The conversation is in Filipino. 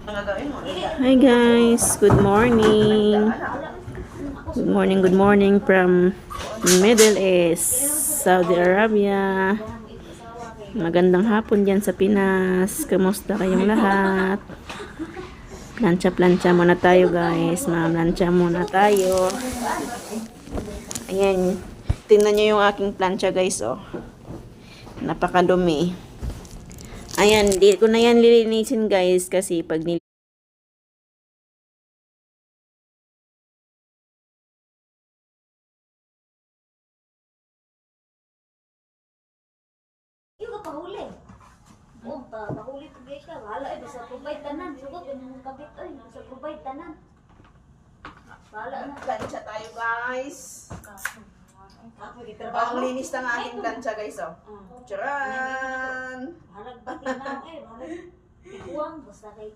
Hi guys, good morning. Good morning from Middle East, Saudi Arabia. Magandang hapon dyan sa Pinas. Kamusta kayong lahat? Plancha-plancha muna tayo guys. Mamlansya muna tayo. Ayan. Tingnan nyo yung aking plancha guys, oh. Napakadumi. Ayan, di ko na yan lilinisin guys kasi pag Yung kapahuli. Oo, pahuli to guys ka. Bahala eh, basta provide tanan. Sugot yung kabit ay, basta provide tanan. Bahala na. plancha tayo guys. Ako di Ang linis ng aking plancha guys, oh. Charan! Halag ba na eh, halag. Ikuwang, basta kay